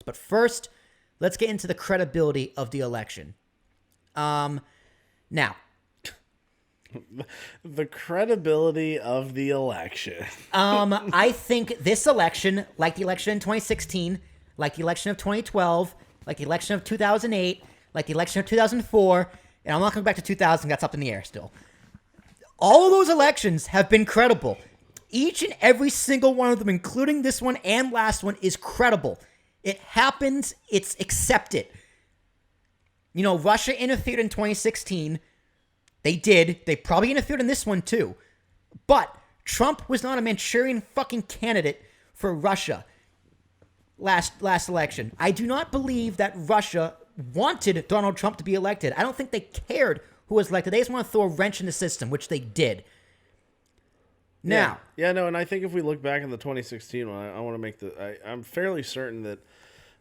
But first, let's get into the credibility of the election. Now, The credibility of the election. I think this election, like the election in 2016, like the election of 2012, like the election of 2008, like the election of 2004, and I'm not going back to 2000, that's up in the air still. All of those elections have been credible. Each and every single one of them, including this one and last one, is credible. It happened. It's accepted. You know, Russia interfered in 2016. They did. They probably interfered in this one too. But Trump was not a Manchurian fucking candidate for Russia last election. I do not believe that Russia wanted Donald Trump to be elected. I don't think they cared who was elected. They just want to throw a wrench in the system, which they did. Now. And I think if we look back in the 2016 one, I want to make I'm fairly certain that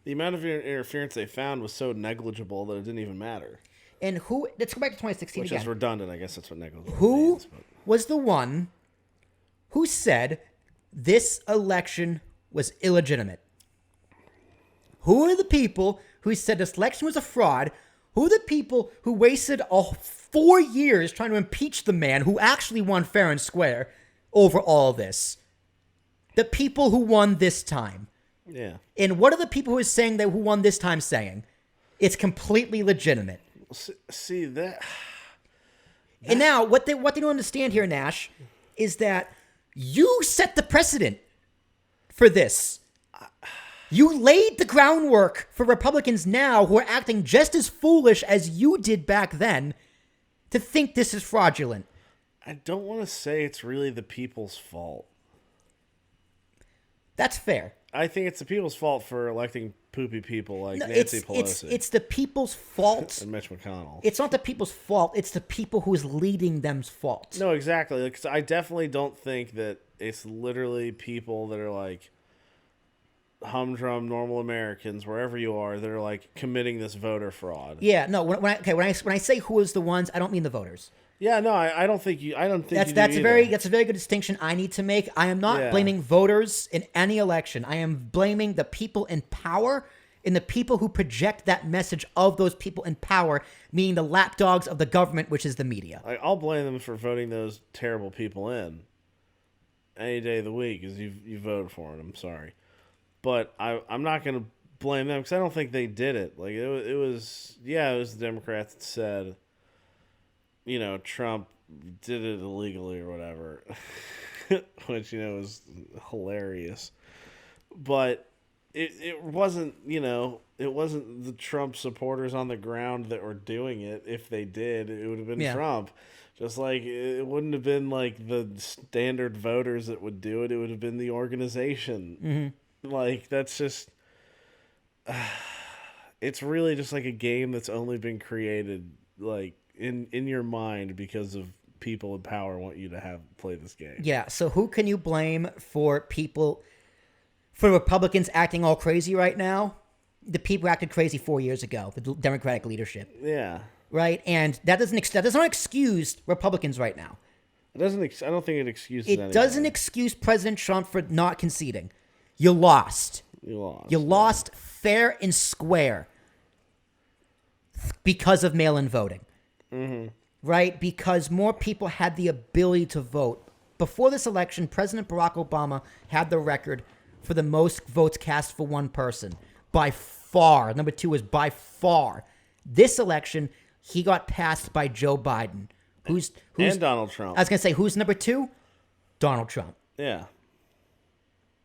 the amount of interference they found was so negligible that it didn't even matter. And let's go back to 2016 Which again. is redundant, I guess that's what negligible means. Who was the one who said this election was illegitimate? Who are the people who said this election was a fraud? Who are the people who wasted 4 years trying to impeach the man who actually won fair and square over all of this? The people who won this time. Yeah. And what are the people who won this time saying? It's completely legitimate. See that. And now what they don't understand here, Nash, is that you set the precedent for this. You laid the groundwork for Republicans now who are acting just as foolish as you did back then to think this is fraudulent. I don't want to say it's really the people's fault. That's fair. I think it's the people's fault for electing poopy people like Nancy Pelosi. It's the people's fault. And Mitch McConnell. It's not the people's fault. It's the people who is leading them's fault. No, exactly. Because I definitely don't think that it's literally people that are like humdrum normal Americans, wherever you are, that are like committing this voter fraud. Yeah, no. When I say who is the ones, I don't mean the voters. Yeah, no, I don't think you. I don't think that's a very good distinction I need to make. I am not blaming voters in any election. I am blaming the people in power and the people who project that message of those people in power, meaning the lapdogs of the government, which is the media. I'll blame them for voting those terrible people in any day of the week because you voted for them. I'm sorry, but I'm not going to blame them because I don't think they did it. Like it was the Democrats that said, you know, Trump did it illegally or whatever, which, you know, is hilarious. But it wasn't, you know, it wasn't the Trump supporters on the ground that were doing it. If they did, it would have been Trump. Just like it wouldn't have been like the standard voters that would do it. It would have been the organization. Mm-hmm. Like, that's just... it's really just like a game that's only been created, like, in your mind because of people in power want you to play this game. Yeah, so who can you blame for Republicans acting all crazy right now? The people who acted crazy 4 years ago, the Democratic leadership. Yeah. Right? And that does not excuse Republicans right now. I don't think it excuses anything. It doesn't excuse President Trump for not conceding. You lost. You lost fair and square because of mail-in voting. Mm-hmm. Right? Because more people had the ability to vote. Before this election, President Barack Obama had the record for the most votes cast for one person. By far. Number 2 is by far. This election, he got passed by Joe Biden. Who's and Donald Trump. I was going to say, who's number 2? Donald Trump. Yeah.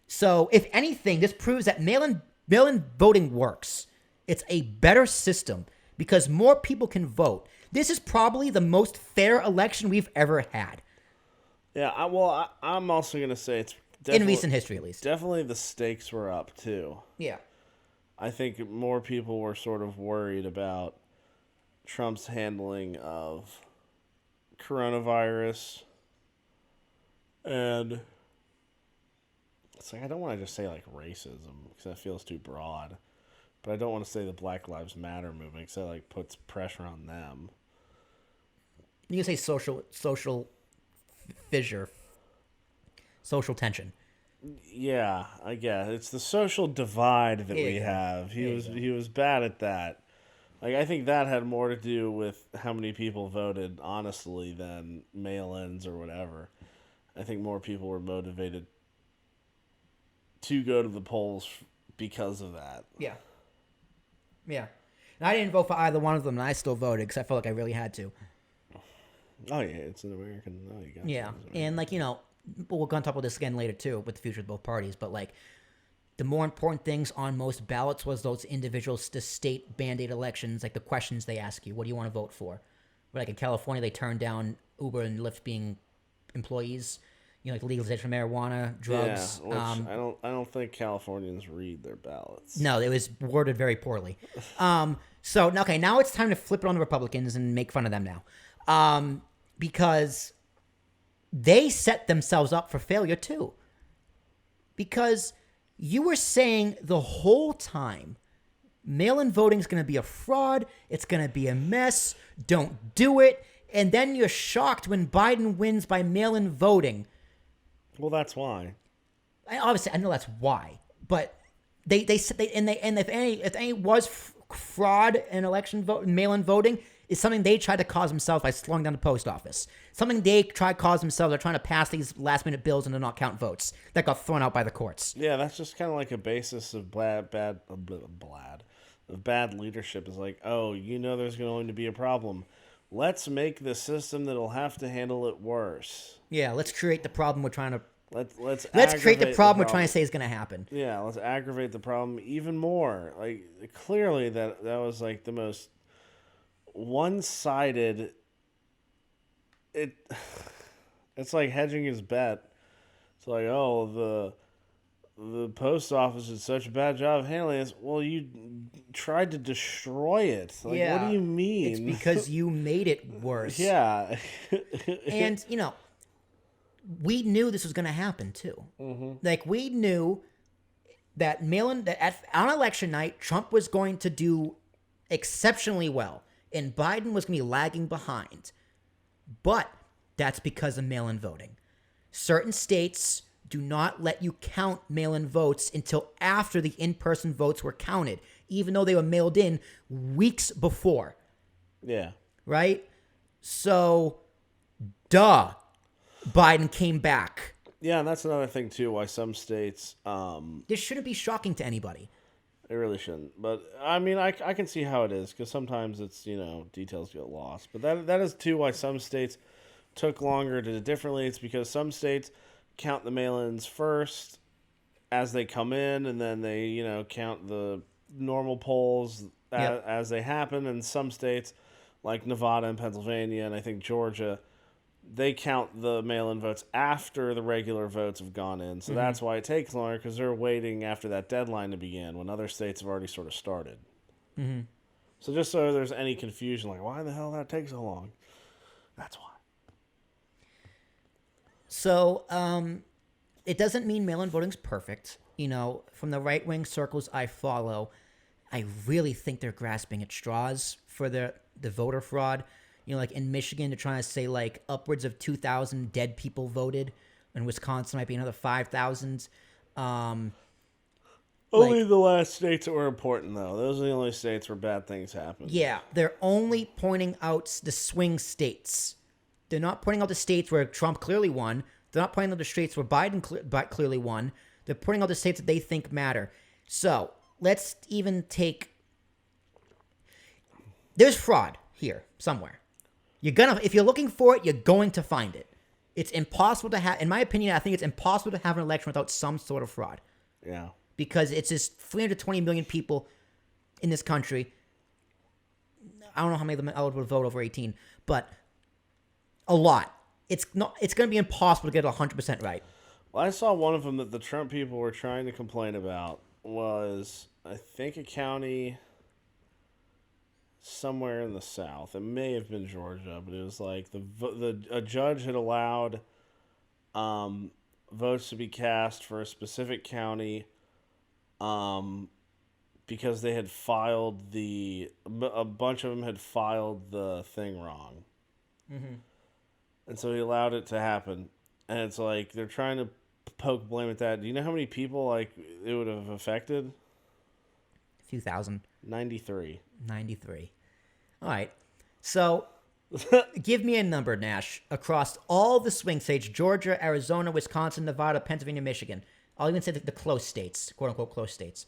So, if anything, this proves that mail-in voting works. It's a better system because more people can vote. This is probably the most fair election we've ever had. Yeah, I'm also going to say it's in recent history, at least. Definitely the stakes were up, too. Yeah. I think more people were sort of worried about Trump's handling of coronavirus. And it's like, I don't want to just say, like, racism, because that feels too broad. But I don't want to say the Black Lives Matter movement, because that, like, puts pressure on them. You can say social fissure, social tension. Yeah, I guess it's the social divide that There we you go. have. There you go. He was bad at that. Like I think that had more to do with how many people voted honestly than mail-ins or whatever. I think more people were motivated to go to the polls because of that. Yeah. Yeah. And I didn't vote for either one of them, and I still voted because I felt like I really had to. Oh yeah, it's an American. Oh, you got Yeah. to. And, like, you know, we're going to talk about this again later, too, with the future of both parties. But, like, the more important things on most ballots was those individual state band-aid elections, like the questions they ask you. What do you want to vote for? Like in California, they turned down Uber and Lyft being employees. You know, like legalization of marijuana, drugs. Yeah, which I don't think Californians read their ballots. No, it was worded very poorly. So okay, now it's time to flip it on the Republicans and make fun of them now, because they set themselves up for failure too. Because you were saying the whole time, mail-in voting is going to be a fraud. It's going to be a mess. Don't do it. And then you're shocked when Biden wins by mail-in voting. Well, that's why. Obviously, I know that's why, but they if any was fraud in election vote, mail-in voting is something they tried to cause themselves by slowing down the post office. Something they tried to cause themselves. They're trying to pass these last-minute bills and to not count votes that got thrown out by the courts. Yeah, that's just kind of like a basis of bad leadership. Is like, oh, you know, there's going to be a problem. Let's make the system that'll have to handle it worse. Yeah, let's create the problem we're trying to. Let's create the problem we're trying to say is going to happen. Yeah, let's aggravate the problem even more. Like clearly that was like the most one-sided. It's like hedging his bet. It's like, oh, the post office did such a bad job of handling this. Well, you tried to destroy it. Like, Yeah, what do you mean? it's because you made it worse. Yeah. And, you know, we knew this was going to happen, too. Mm-hmm. Like, we knew that on election night, Trump was going to do exceptionally well, and Biden was going to be lagging behind. But that's because of mail-in voting. Certain states do not let you count mail-in votes until after the in-person votes were counted, even though they were mailed in weeks before. Yeah. Right? So, Biden came back. Yeah, and that's another thing, too, why some states... This shouldn't be shocking to anybody. It really shouldn't. But, I mean, I can see how it is, because sometimes it's, you know, details get lost. But that is, too, why some states took longer to do it differently. It's because some states count the mail-ins first as they come in, and then they, you know, count the normal polls as they happen. And some states, like Nevada and Pennsylvania, and I think Georgia, they count the mail-in votes after the regular votes have gone in. So that's why it takes longer, because they're waiting after that deadline to begin when other states have already sort of started. Mm-hmm. So just so there's any confusion, like, why the hell did that take so long? That's why. So, it doesn't mean mail-in voting's perfect. You know, from the right-wing circles I follow, I really think they're grasping at straws for the voter fraud. You know, like in Michigan, they're trying to say like upwards of 2,000 dead people voted. In Wisconsin, might be another 5,000. Only the last states that were important, though. Those are the only states where bad things happen. Yeah, they're only pointing out the swing states. They're not pointing out the states where Trump clearly won. They're not pointing out the states where Biden clearly won. They're pointing out the states that they think matter. So let's even take. There's fraud here somewhere. If you're looking for it, you're going to find it. It's impossible to have. In my opinion, I think it's impossible to have an election without some sort of fraud. Yeah. Because it's just 320 million people in this country. I don't know how many of them are eligible to vote over 18, but a lot. It's going to be impossible to get it 100% right. Well, I saw one of them that the Trump people were trying to complain about was, I think, a county somewhere in the South. It may have been Georgia, but it was like a judge had allowed votes to be cast for a specific county because they had filed a bunch of them had filed the thing wrong. Mm-hmm. And so he allowed it to happen. And it's like they're trying to poke blame at that. Do you know how many people like it would have affected? A few thousand. 93. 93. All right. So give me a number, Nash, across all the swing states: Georgia, Arizona, Wisconsin, Nevada, Pennsylvania, Michigan. I'll even say the close states, quote unquote close states.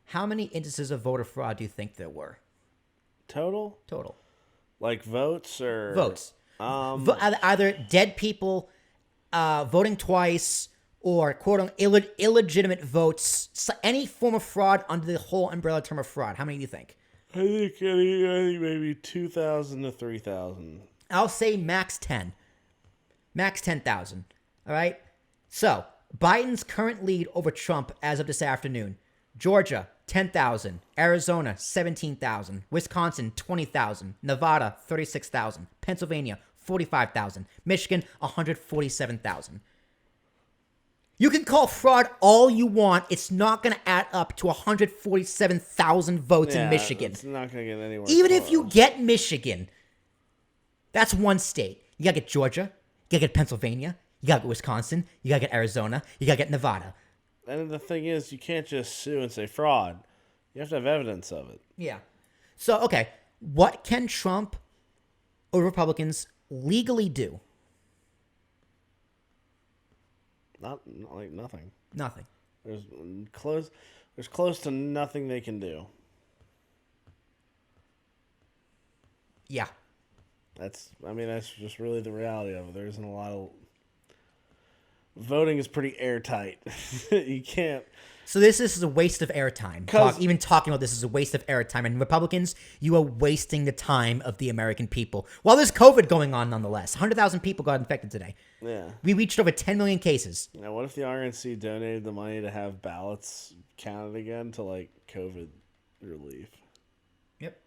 How many instances of voter fraud do you think there were? Total? Like votes or Votes. Either dead people voting twice or quote unquote illegitimate votes. Any form of fraud under the whole umbrella term of fraud. How many do you think? I think maybe 2,000 to 3,000. I'll say max 10. Max 10,000. All right? So, Biden's current lead over Trump as of this afternoon: Georgia, 10,000. Arizona, 17,000. Wisconsin, 20,000. Nevada, 36,000. Pennsylvania, 45,000. Michigan, 147,000. You can call fraud all you want. It's not going to add up to 147,000 votes in Michigan. It's not going to get anywhere. Even if you get Michigan, that's one state. You got to get Georgia. You got to get Pennsylvania. You got to get Wisconsin. You got to get Arizona. You got to get Nevada. And the thing is, you can't just sue and say fraud. You have to have evidence of it. Yeah. So, okay. What can Trump or Republicans legally do? Not like nothing. Nothing. There's close to nothing they can do. Yeah. That's just really the reality of it. There isn't a lot of voting is pretty airtight. You can't. So this is a waste of airtime. Even talking about this is a waste of airtime. And Republicans, you are wasting the time of the American people. While there's COVID going on, nonetheless. 100,000 people got infected today. Yeah. We reached over 10 million cases. Now, what if the RNC donated the money to have ballots counted again to, like, COVID relief? Yep.